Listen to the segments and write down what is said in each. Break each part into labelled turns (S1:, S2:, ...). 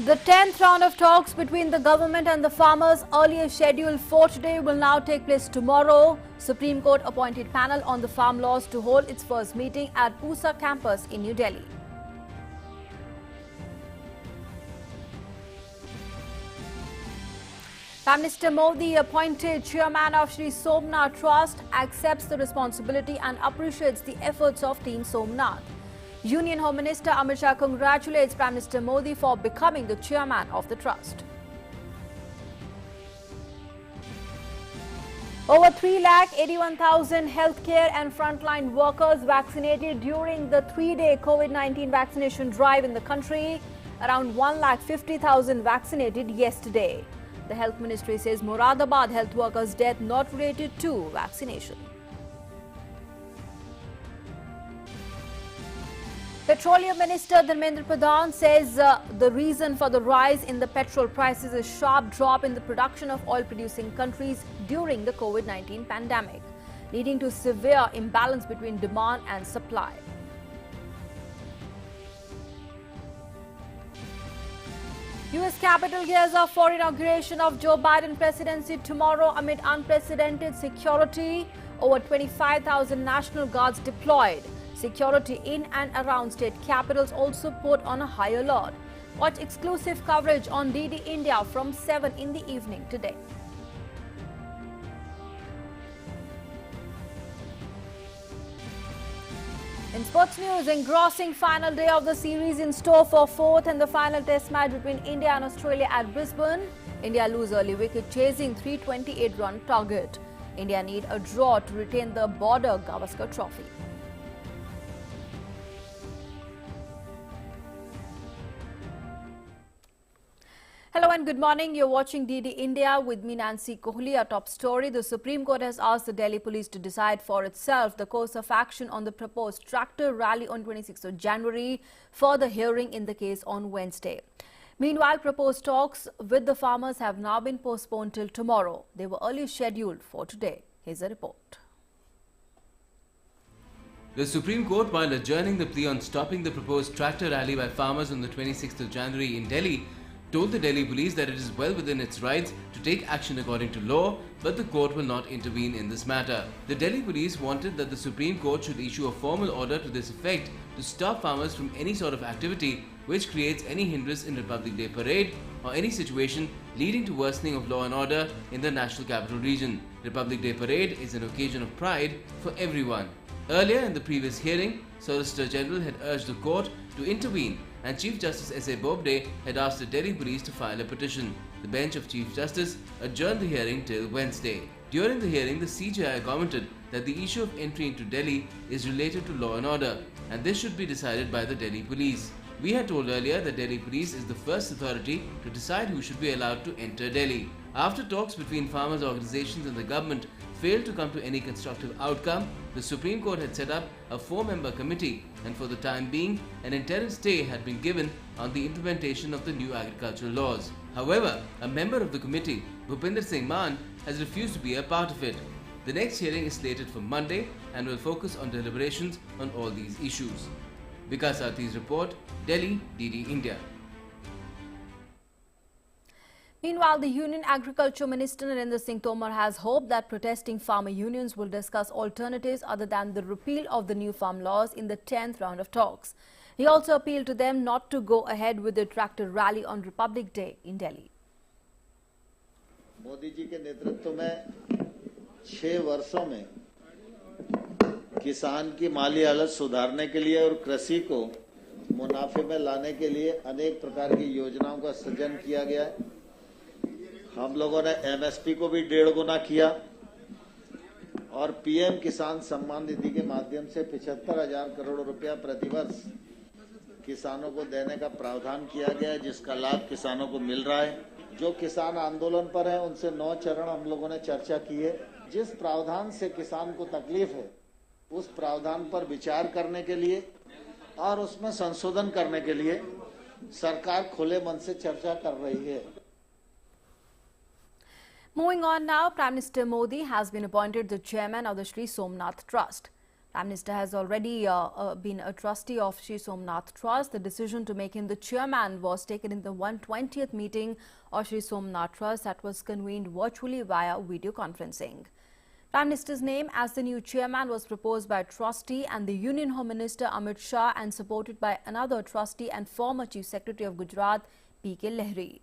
S1: The 10th round of talks between the government and the farmers, earlier scheduled for today, will now take place tomorrow. Supreme Court appointed panel on the farm laws to hold its first meeting at Pusa campus in New Delhi. Prime Minister Modi, appointed chairman of Shree Somnath Trust, accepts the responsibility and appreciates the efforts of Team Somnath. Union Home Minister Amit Shah congratulates Prime Minister Modi for becoming the chairman of the trust. Over 3,81,000 healthcare and frontline workers vaccinated during the 3-day COVID-19 vaccination drive in the country. Around 1,50,000 vaccinated yesterday. The Health Ministry says Moradabad health workers' death not related to vaccination. Petroleum Minister Dharmendra says the reason for the rise in the petrol prices is a sharp drop in the production of oil-producing countries during the COVID-19 pandemic, leading to severe imbalance between demand and supply. U.S. Capitol gears up for inauguration of Joe Biden presidency tomorrow amid unprecedented security. Over 25,000 National Guards deployed. Security in and around state capitals also put on a high alert. Watch exclusive coverage on DD India from 7 in the evening today. In sports news, engrossing final day of the series in store for fourth and the final test match between India and Australia at Brisbane. India lose early wicket chasing 328-run target. India need a draw to retain the Border Gavaskar Trophy. Hello and good morning. You're watching DD India with me, Nancy Kohli. Our top story: the Supreme Court has asked the Delhi police to decide for itself the course of action on the proposed tractor rally on 26th of January for the hearing in the case on Wednesday. Meanwhile, proposed talks with the farmers have now been postponed till tomorrow. They were earlier scheduled for today. Here's a report.
S2: The Supreme Court, while adjourning the plea on stopping the proposed tractor rally by farmers on the 26th of January in Delhi, told the Delhi police that it is well within its rights to take action according to law, but the court will not intervene in this matter. The Delhi police wanted that the Supreme Court should issue a formal order to this effect to stop farmers from any sort of activity which creates any hindrance in Republic Day parade or any situation leading to worsening of law and order in the National Capital Region. Republic Day parade is an occasion of pride for everyone. Earlier in the previous hearing, Solicitor General had urged the court to intervene, and Chief Justice S.A. Bobde had asked the Delhi police to file a petition. The bench of Chief Justice adjourned the hearing till Wednesday. During the hearing, the CJI commented that the issue of entry into Delhi is related to law and order, and this should be decided by the Delhi police. We had told earlier that Delhi police is the first authority to decide who should be allowed to enter Delhi. After talks between farmers' organizations and the government failed to come to any constructive outcome, the Supreme Court had set up a 4-member committee, and for the time being, an interim stay had been given on the implementation of the new agricultural laws. However, a member of the committee, Bhupinder Singh Mann, has refused to be a part of it. The next hearing is slated for Monday and will focus on deliberations on all these issues. Vikas Arthi's report, Delhi, DD India.
S1: Meanwhile, the Union Agriculture Minister Narendra Singh Tomar has hope that protesting farmer unions will discuss alternatives other than the repeal of the new farm laws in the 10th round of talks. He also appealed to them not to go ahead with the tractor rally on Republic Day in Delhi.
S3: Modi ji के नेतृत्व में 6 वर्षों में किसान की माली हालत सुधारने के लिए और कृषि को मुनाफे में लाने के लिए अनेक प्रकार की योजनाओं का सृजन किया गया है। हम लोगों ने एमएसपी को भी 1.5 गुना किया और पीएम किसान सम्मान निधि के माध्यम से 75,000 करोड़ रुपया प्रतिवर्ष किसानों को देने का प्रावधान किया गया है, जिसका लाभ किसानों को मिल रहा है। जो किसान आंदोलन पर है उनसे 9 चरण हम लोगों ने चर्चा की है। जिस प्रावधान से किसान को तकलीफ है उस प्रावधान पर विचार करने के लिए और उसमें संशोधन करने के लिए सरकार खुले मन से चर्चा कर रही है।
S1: Moving on now, Prime Minister Modi has been appointed the chairman of the Shree Somnath Trust. Prime Minister has already been a trustee of Shree Somnath Trust. The decision to make him the chairman was taken in the 120th meeting of Shree Somnath Trust that was convened virtually via video conferencing. Prime Minister's name as the new chairman was proposed by trustee and the Union Home Minister Amit Shah and supported by another trustee and former Chief Secretary of Gujarat, P.K. Lahiri.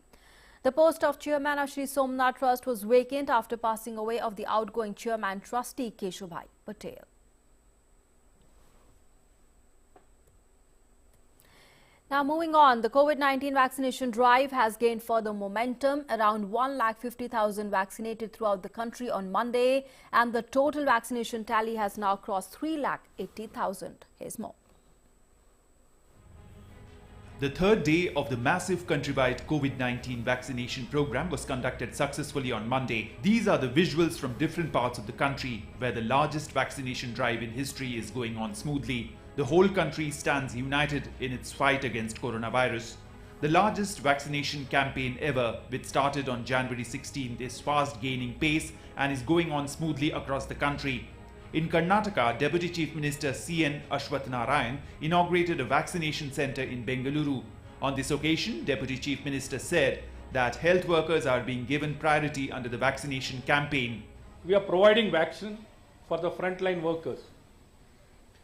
S1: The post of chairman of Shree Somnath Trust was vacant after passing away of the outgoing chairman trustee Keshubhai Patel. Now moving on, the COVID-19 vaccination drive has gained further momentum. Around 1,50,000 vaccinated throughout the country on Monday, and the total vaccination tally has now crossed 3,80,000. Here's more.
S4: The third day of the massive countrywide COVID-19 vaccination program was conducted successfully on Monday. These are the visuals from different parts of the country where the largest vaccination drive in history is going on smoothly. The whole country stands united in its fight against coronavirus. The largest vaccination campaign ever, which started on January 16th, is fast gaining pace and is going on smoothly across the country. In Karnataka, Deputy Chief Minister C.N. Ashwath Narayan inaugurated a vaccination centre in Bengaluru. On this occasion, Deputy Chief Minister said that health workers are being given priority under the vaccination campaign.
S5: We are providing vaccine for the frontline workers.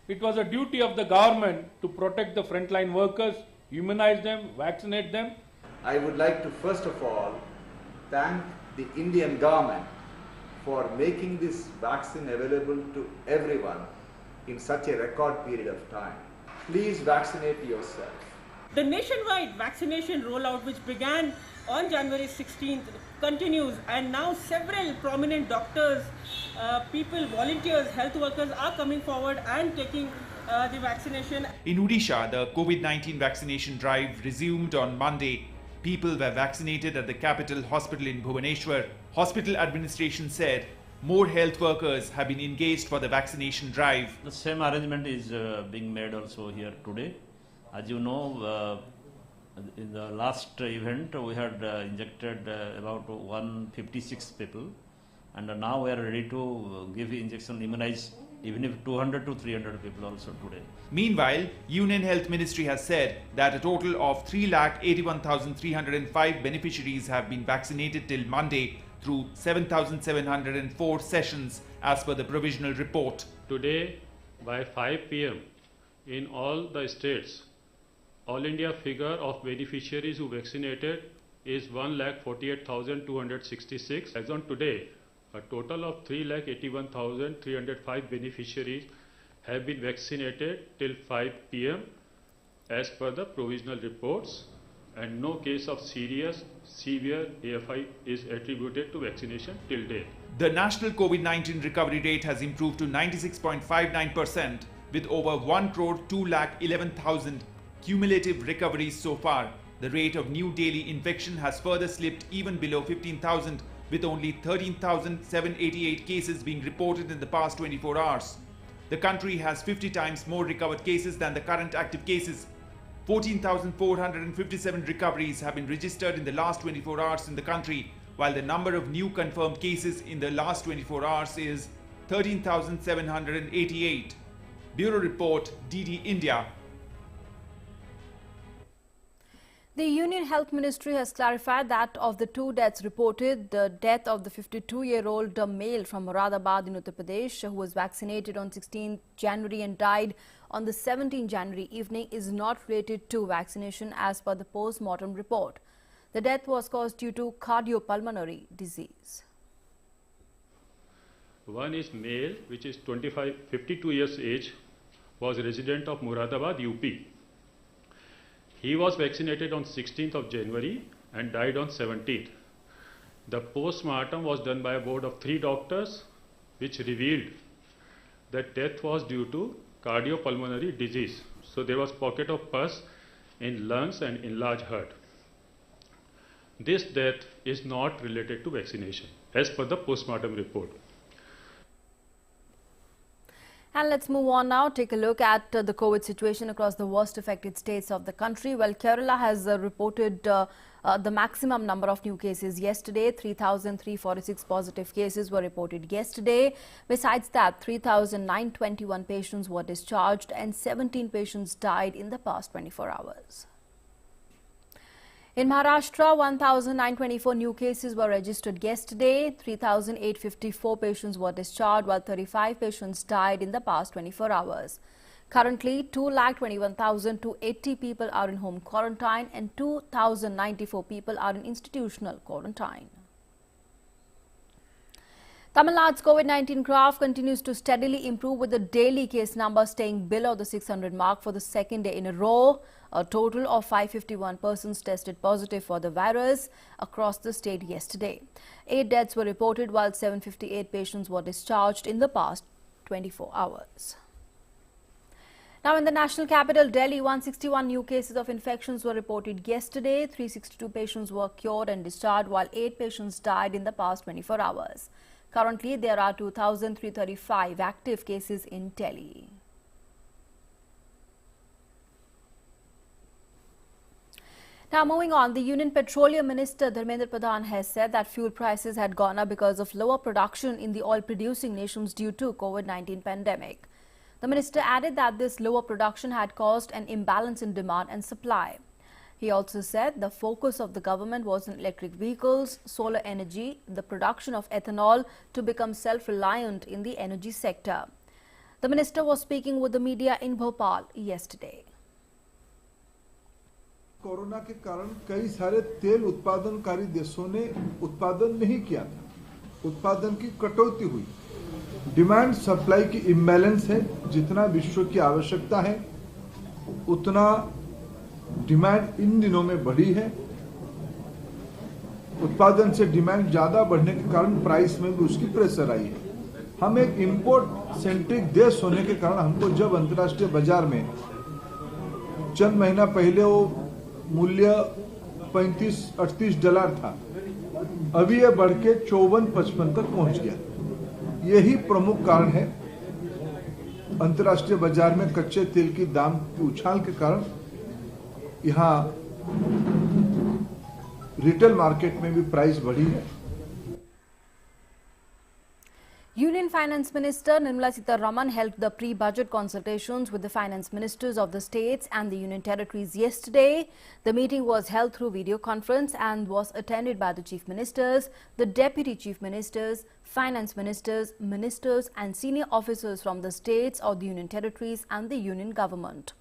S5: It was a duty of the government to protect the frontline workers, immunize them, vaccinate them.
S6: I would like to first of all thank the Indian government for making this vaccine available to everyone in such a record period of time. Please vaccinate yourself.
S7: The nationwide vaccination rollout, which began on January 16th, continues, and now several prominent doctors, people, volunteers, health workers are coming forward and taking the vaccination.
S4: In Odisha, the COVID-19 vaccination drive resumed on Monday. People were vaccinated at the capital hospital in Bhubaneswar. Hospital administration said more health workers have been engaged for the vaccination drive.
S8: The same arrangement is being made also here today. As you know, in the last event we had injected about 156 people, and now we are ready to give injection, immunize even if 200 to 300 people also today.
S4: Meanwhile, Union Health Ministry has said that a total of 3,81,305 beneficiaries have been vaccinated till Monday through 7,704 sessions as per the provisional report.
S9: Today by 5 p.m. in all the states, all India figure of beneficiaries who vaccinated is 1,48,266. As on today, a total of 3,81,305 beneficiaries have been vaccinated till 5 p.m. as per the provisional reports, and no case of serious, severe AFI is attributed to vaccination till date.
S4: The national COVID-19 recovery rate has improved to 96.59% with over 1,211,000 cumulative recoveries so far. The rate of new daily infection has further slipped even below 15,000 with only 13,788 cases being reported in the past 24 hours. The country has 50 times more recovered cases than the current active cases. 14,457 recoveries have been registered in the last 24 hours in the country, while the number of new confirmed cases in the last 24 hours is 13,788. Bureau Report, DD India.
S1: The Union Health Ministry has clarified that of the two deaths reported, the death of the 52-year-old male from Moradabad in Uttar Pradesh who was vaccinated on 16 January and died on the 17 January evening is not related to vaccination as per the post-mortem report. The death was caused due to cardiopulmonary disease.
S9: One is male, which is 52 years age, was resident of Moradabad, UP. He was vaccinated on 16th of January and died on 17th. The post-mortem was done by a board of 3 doctors, which revealed that death was due to cardiopulmonary disease. So there was pocket of pus in lungs and enlarged heart. This death is not related to vaccination as per the post-mortem report.
S1: And let's move on now. Take a look at the COVID situation across the worst affected states of the country. Well, Kerala has reported the maximum number of new cases yesterday. 3,346 positive cases were reported yesterday. Besides that, 3,921 patients were discharged and 17 patients died in the past 24 hours. In Maharashtra, 1,924 new cases were registered yesterday. 3,854 patients were discharged, while 35 patients died in the past 24 hours. Currently, 2,21,280 people are in home quarantine and 2,094 people are in institutional quarantine. Tamil Nadu's COVID-19 graph continues to steadily improve, with the daily case number staying below the 600 mark for the second day in a row. A total of 551 persons tested positive for the virus across the state yesterday. 8 deaths were reported, while 758 patients were discharged in the past 24 hours. Now, in the national capital, Delhi, 161 new cases of infections were reported yesterday. 362 patients were cured and discharged, while 8 patients died in the past 24 hours. Currently, there are 2,335 active cases in Delhi. Now, moving on, the Union Petroleum Minister Dharmendra Pradhan has said that fuel prices had gone up because of lower production in the oil-producing nations due to COVID-19 pandemic. The minister added that this lower production had caused an imbalance in demand and supply. He also said the focus of the government was on electric vehicles, solar energy, the production of ethanol to become self-reliant in the energy sector. The minister was speaking with the media in Bhopal yesterday.
S10: Corona के कारण कई सारे तेल उत्पादनकारी देशों ने उत्पादन नहीं किया था, उत्पादन की कटौती हुई, डिमांड सप्लाई की इम्बैलेंस है। जितना विश्व की आवश्यकता है उतना डिमांड इन दिनों में बढ़ी है। उत्पादन से डिमांड ज्यादा बढ़ने के कारण प्राइस में भी उसकी प्रेशर आई है। हम एक इंपोर्ट सेंट्रिक देश होने के कारण हमको जब अंतर्राष्ट्रीय बाजार में चंद महीना पहले वो मूल्य 35-38 डॉलर था, अभी ये बढ़ के 54-55 तक पहुंच गया। यही प्रमुख कारण है अंतर्राष्ट्रीय बाजार में कच्चे तेल की दाम की उछाल के कारण यहाँ रिटेल मार्केट में भी प्राइस बढ़ी है।
S1: Union Finance Minister Nirmala Sitharaman held the pre-budget consultations with the finance ministers of the states and the union territories yesterday. The meeting was held through video conference and was attended by the chief ministers, the deputy chief ministers, finance ministers, ministers and senior officers from the states or the union territories and the union government.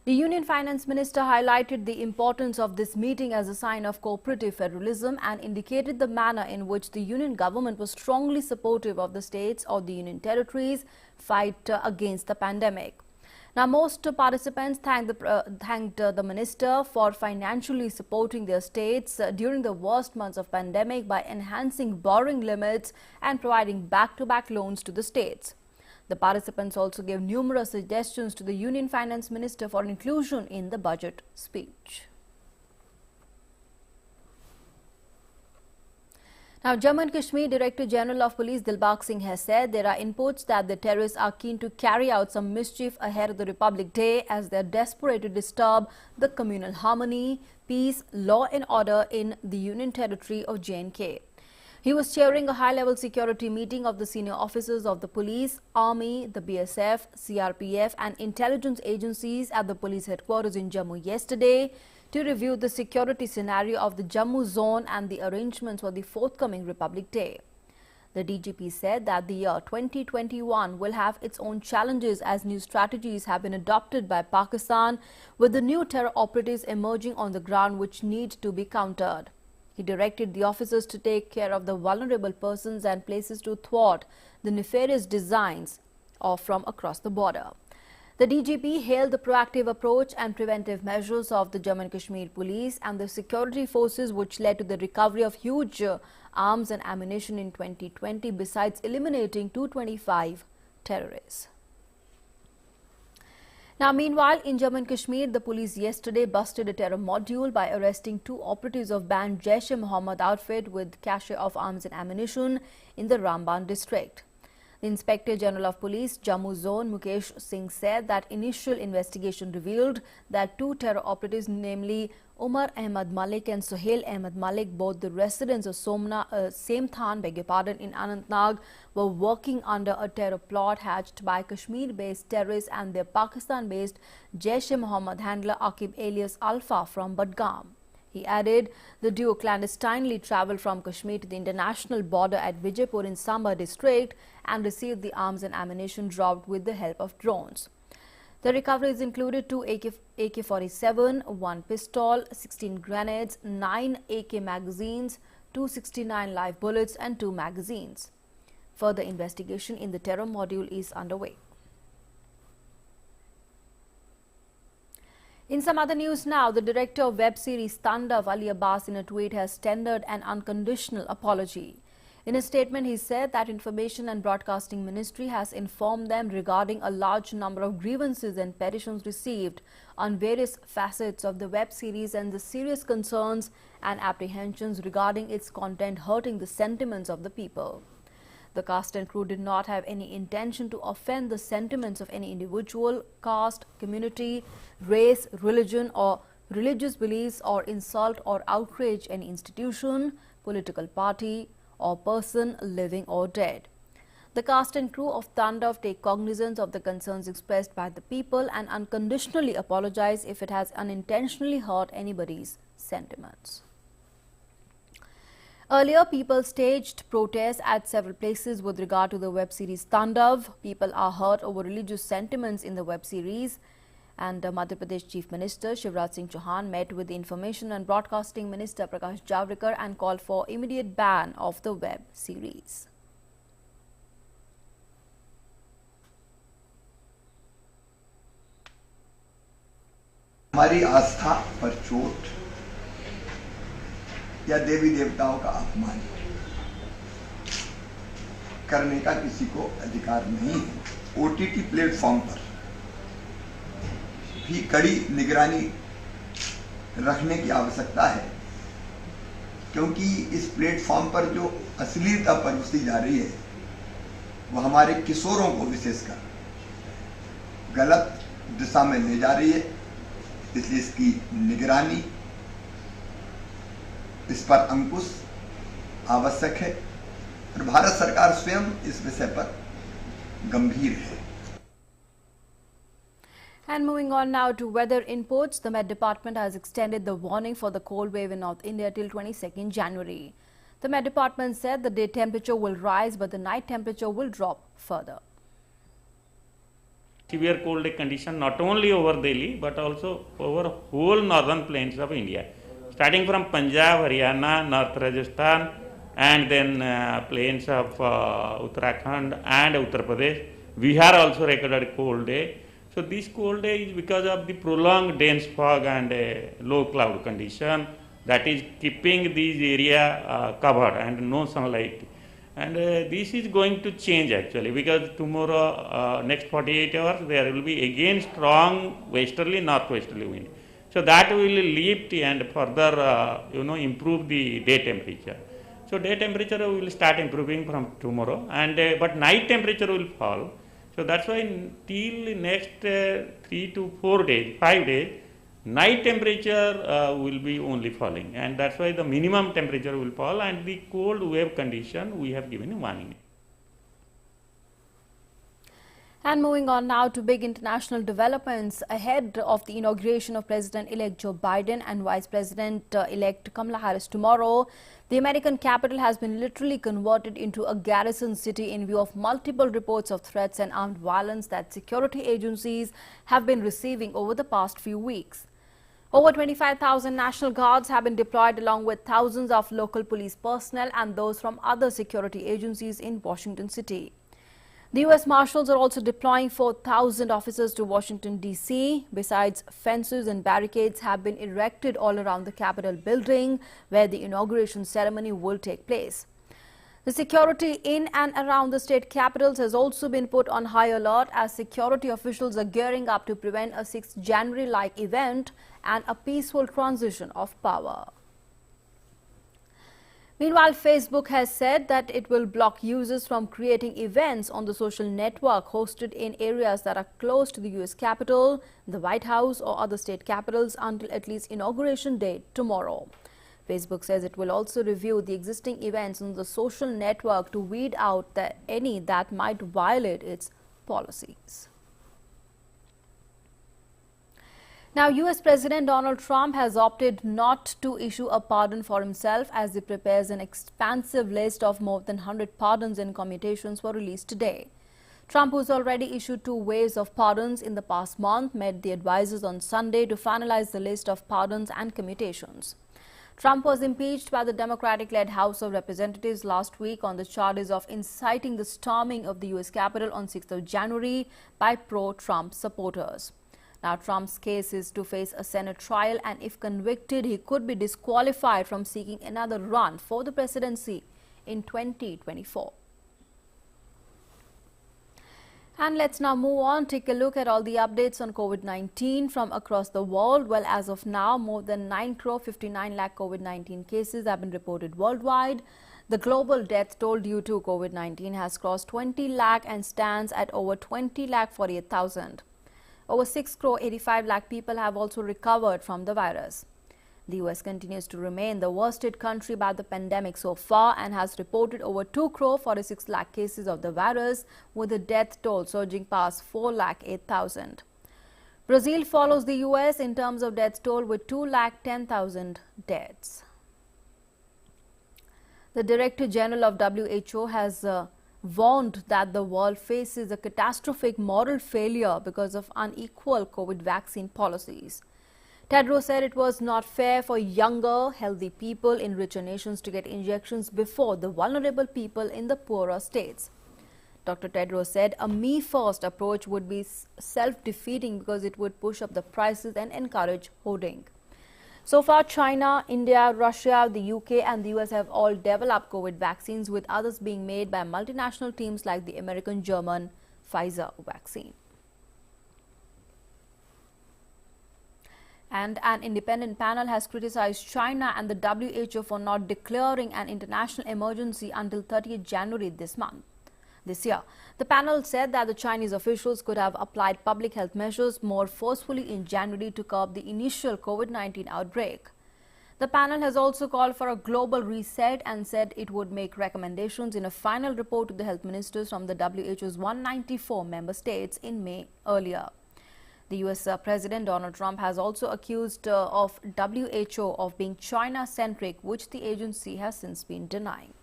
S1: The Union Finance Minister highlighted the importance of this meeting as a sign of cooperative federalism and indicated the manner in which the Union government was strongly supportive of the states or the Union territories' fight against the pandemic. Now, most participants thanked the Minister for financially supporting their states during the worst months of pandemic by enhancing borrowing limits and providing back-to-back loans to the states. The participants also gave numerous suggestions to the Union Finance Minister for inclusion in the budget speech. Now, Jammu and Kashmir Director General of Police Dilbag Singh has said there are inputs that the terrorists are keen to carry out some mischief ahead of the Republic Day as they are desperate to disturb the communal harmony, peace, law and order in the Union Territory of J&K. He was chairing a high-level security meeting of the senior officers of the police, army, the BSF, CRPF and intelligence agencies at the police headquarters in Jammu yesterday to review the security scenario of the Jammu zone and the arrangements for the forthcoming Republic Day. The DGP said that the year 2021 will have its own challenges as new strategies have been adopted by Pakistan, with the new terror operatives emerging on the ground which need to be countered. He directed the officers to take care of the vulnerable persons and places to thwart the nefarious designs from across the border. The DGP hailed the proactive approach and preventive measures of the Jammu and Kashmir police and the security forces which led to the recovery of huge arms and ammunition in 2020 besides eliminating 225 terrorists. Now, meanwhile, in Jammu and Kashmir, the police yesterday busted a terror module by arresting 2 operatives of banned Jaish-e-Mohammed outfit with cache of arms and ammunition in the Ramban district. The Inspector General of Police, Jammu Zone, Mukesh Singh, said that initial investigation revealed that 2 terror operatives, namely Umar Ahmed Malik and Sohail Ahmed Malik, both the residents of Same Than, in Anantnag, were working under a terror plot hatched by Kashmir-based terrorists and their Pakistan-based Jaish-e-Mohammed handler Aqib alias Alpha from Budgam. He added the duo clandestinely travelled from Kashmir to the international border at Vijaypur in Samba district and received the arms and ammunition dropped with the help of drones. The recoveries included 2 AK-47, 1 pistol, 16 grenades, 9 AK magazines, 269 live bullets and 2 magazines. Further investigation in the terror module is underway. In some other news now, the director of web series Tandav, Ali Abbas, in a tweet has tendered an unconditional apology. In a statement, he said that Information and Broadcasting Ministry has informed them regarding a large number of grievances and petitions received on various facets of the web series and the serious concerns and apprehensions regarding its content hurting the sentiments of the people. The cast and crew did not have any intention to offend the sentiments of any individual, caste, community, race, religion or religious beliefs or insult or outrage any institution, political party or person living or dead. The cast and crew of Tandav take cognizance of the concerns expressed by the people and unconditionally apologize if it has unintentionally hurt anybody's sentiments. Earlier, people staged protests at several places with regard to the web series Tandav. People are hurt over religious sentiments in the web series. And Madhya Pradesh Chief Minister Shivraj Singh Chauhan met with the Information and Broadcasting Minister Prakash Javadekar and called for immediate ban of the web series.
S11: हमारी आस्था पर चोट या देवी देवताओं का अपमान करने का किसी को अधिकार नहीं है। ओटीटी प्लेटफॉर्म पर भी कड़ी निगरानी रखने की आवश्यकता है, क्योंकि इस प्लेटफॉर्म पर जो अश्लीलता परोसी जा रही है वो हमारे किशोरों को विशेषकर गलत दिशा में ले जा रही है। इसलिए इसकी निगरानी, इस पर अंकुश आवश्यक है और भारत सरकार स्वयं इस विषय पर गंभीर है।
S1: And moving on now to weather inputs, the Met Department has extended the warning for the cold wave in North India till 22nd January. The Met Department said the day temperature will rise, but the night temperature will drop further.
S12: Severe cold condition not only over Delhi but also over whole northern plains of India, starting from Punjab, Haryana, North Rajasthan, and then plains of Uttarakhand and Uttar Pradesh. Bihar also recorded cold day. So this cold day is because of the prolonged dense fog and low cloud condition that is keeping these area covered and no sunlight. And this is going to change actually, because tomorrow, next 48 hours, there will be again strong westerly, northwesterly wind. So that will lift and further, improve the day temperature. So day temperature will start improving from tomorrow, and but night temperature will fall. So that's why till next 3 to 4 days, 5 days, night temperature will be only falling, and that's why the minimum temperature will fall, and the cold wave condition we have given a warning.
S1: And moving on now to big international developments ahead of the inauguration of President-elect Joe Biden and Vice President-elect Kamala Harris tomorrow, the American capital has been literally converted into a garrison city in view of multiple reports of threats and armed violence that security agencies have been receiving over the past few weeks. Over 25,000 National Guards have been deployed along with thousands of local police personnel and those from other security agencies in Washington city. The U.S. Marshals are also deploying 4,000 officers to Washington, D.C. Besides, fences and barricades have been erected all around the Capitol building where the inauguration ceremony will take place. The security in and around the state capitals has also been put on high alert as security officials are gearing up to prevent a 6th January-like event and a peaceful transition of power. Meanwhile, Facebook has said that it will block users from creating events on the social network hosted in areas that are close to the US Capitol, the White House or other state capitals until at least inauguration date tomorrow. Facebook says it will also review the existing events on the social network to weed out any that might violate its policies. Now, US President Donald Trump has opted not to issue a pardon for himself as he prepares an expansive list of more than 100 pardons and commutations for release today. Trump, who's already issued 2 waves of pardons in the past month, met the advisors on Sunday to finalize the list of pardons and commutations. Trump was impeached by the Democratic-led House of Representatives last week on the charges of inciting the storming of the US Capitol on 6th of January by pro-Trump supporters. Now, Trump's case is to face a Senate trial, and if convicted, he could be disqualified from seeking another run for the presidency in 2024. And let's now move on, take a look at all the updates on COVID-19 from across the world. Well, as of now, more than 9.59 lakh COVID-19 cases have been reported worldwide. The global death toll due to COVID-19 has crossed 20 lakh and stands at over 20 lakh 48,000. Over 6.85 lakh people have also recovered from the virus. The US continues to remain the worst hit country by the pandemic so far and has reported over 2.46 lakh cases of the virus, with the death toll surging past 4 lakh 8,000. Brazil follows the US in terms of death toll with 2 lakh 10,000 deaths. The Director General of WHO has warned that the world faces a catastrophic moral failure because of unequal COVID vaccine policies. Tedros said it was not fair for younger, healthy people in richer nations to get injections before the vulnerable people in the poorer states. Dr. Tedros said a me-first approach would be self-defeating because it would push up the prices and encourage hoarding. So far, China, India, Russia, the UK and the US have all developed COVID vaccines, with others being made by multinational teams like the American-German Pfizer vaccine. And an independent panel has criticized China and the WHO for not declaring an international emergency until 30th January this year. The panel said that the Chinese officials could have applied public health measures more forcefully in January to curb the initial COVID-19 outbreak. The panel has also called for a global reset and said it would make recommendations in a final report to the health ministers from the WHO's 194 member states in May earlier. The US President Donald Trump has also accused of WHO of being China-centric, which the agency has since been denying.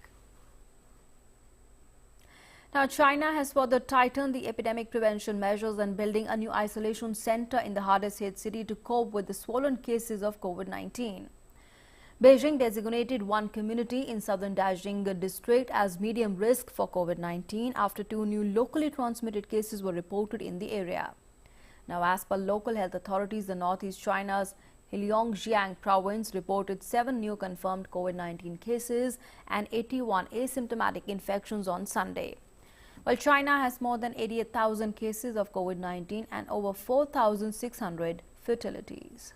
S1: Now, China has further tightened the epidemic prevention measures and building a new isolation center in the hardest hit city to cope with the swollen cases of COVID-19. Beijing designated one community in southern Dajing district as medium risk for COVID-19 after 2 new locally transmitted cases were reported in the area. Now, as per local health authorities, the northeast China's Heilongjiang province reported 7 new confirmed COVID-19 cases and 81 asymptomatic infections on Sunday. While China has more than 88,000 cases of COVID-19 and over 4,600 fatalities.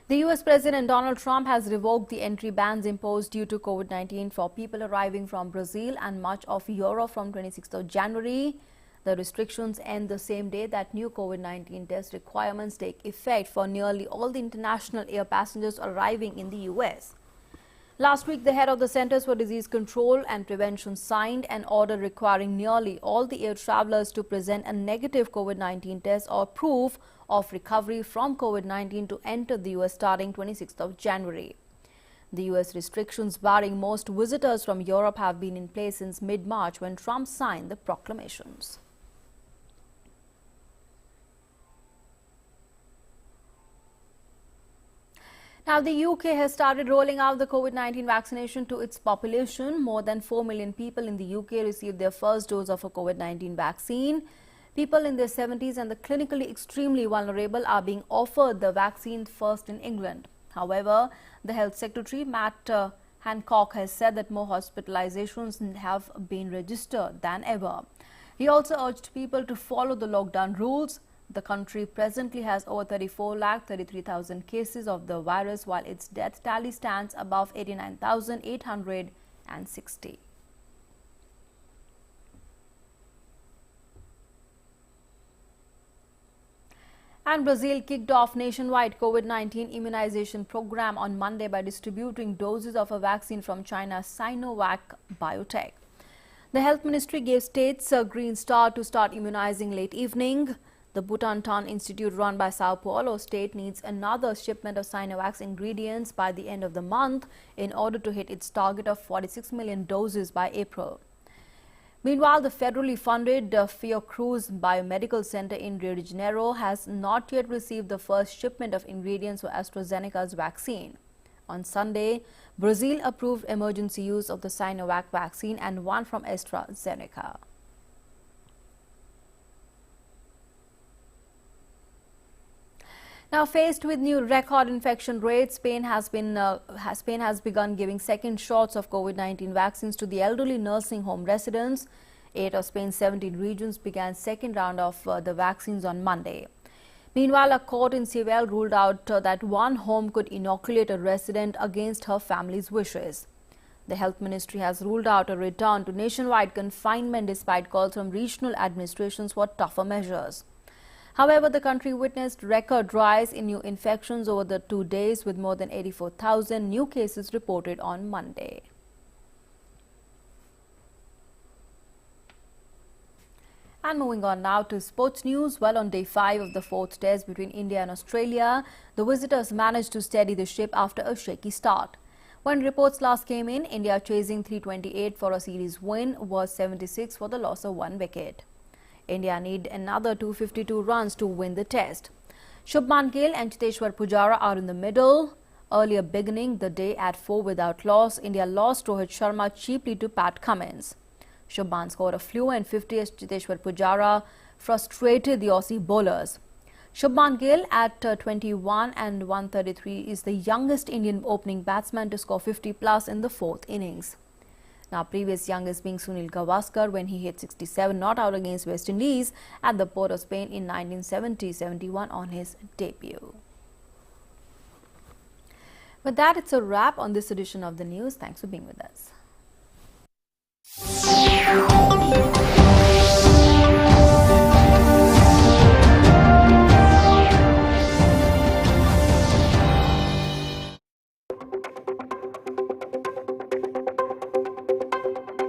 S1: The US President Donald Trump has revoked the entry bans imposed due to COVID-19 for people arriving from Brazil and much of Europe from 26th of January. The restrictions end the same day that new COVID-19 test requirements take effect for nearly all the international air passengers arriving in the US. Last week, the head of the Centers for Disease Control and Prevention signed an order requiring nearly all the air travelers to present a negative COVID-19 test or proof of recovery from COVID-19 to enter the US starting 26th of January. The US restrictions barring most visitors from Europe have been in place since mid-March when Trump signed the proclamations. Now, the UK has started rolling out the COVID-19 vaccination to its population. More than 4 million people in the UK received their first dose of a COVID-19 vaccine. People in their 70s and the clinically extremely vulnerable are being offered the vaccine first in England. However, the Health Secretary, Matt Hancock, has said that more hospitalizations have been registered than ever. He also urged people to follow the lockdown rules. The country presently has over 34,33,000 cases of the virus, while its death tally stands above 89,860. And Brazil kicked off nationwide COVID-19 immunization program on Monday by distributing doses of a vaccine from China's Sinovac biotech. The health ministry gave states a green star to start immunizing late evening. The Butantan Institute, run by Sao Paulo state, needs another shipment of Sinovac's ingredients by the end of the month in order to hit its target of 46 million doses by April. Meanwhile, the federally funded Fiocruz Biomedical Center in Rio de Janeiro has not yet received the first shipment of ingredients for AstraZeneca's vaccine. On Sunday, Brazil approved emergency use of the Sinovac vaccine and one from AstraZeneca. Now, faced with new record infection rates, Spain has begun giving second shots of COVID-19 vaccines to the elderly nursing home residents. 8 of Spain's 17 regions began second round of the vaccines on Monday. Meanwhile, a court in Seville ruled out that one home could inoculate a resident against her family's wishes. The health ministry has ruled out a return to nationwide confinement despite calls from regional administrations for tougher measures. However, the country witnessed record rise in new infections over the 2 days, with more than 84,000 new cases reported on Monday. And moving on now to sports news. Well, on day 5 of the 4th test between India and Australia, the visitors managed to steady the ship after a shaky start. When reports last came in, India chasing 328 for a series win was 76 for the loss of 1 wicket. India need another 252 runs to win the test. Shubman Gill and Cheteshwar Pujara are in the middle. Earlier beginning the day at 4 without loss, India lost Rohit Sharma cheaply to Pat Cummins. Shubman scored a fluent 50 as Cheteshwar Pujara frustrated the Aussie bowlers. Shubman Gill at 21 and 133 is the youngest Indian opening batsman to score 50 plus in the 4th innings. Now, previous youngest being Sunil Gavaskar when he hit 67 not out against West Indies at the Port of Spain in 1970-71 on his debut. With that, it's a wrap on this edition of the news. Thanks for being with us.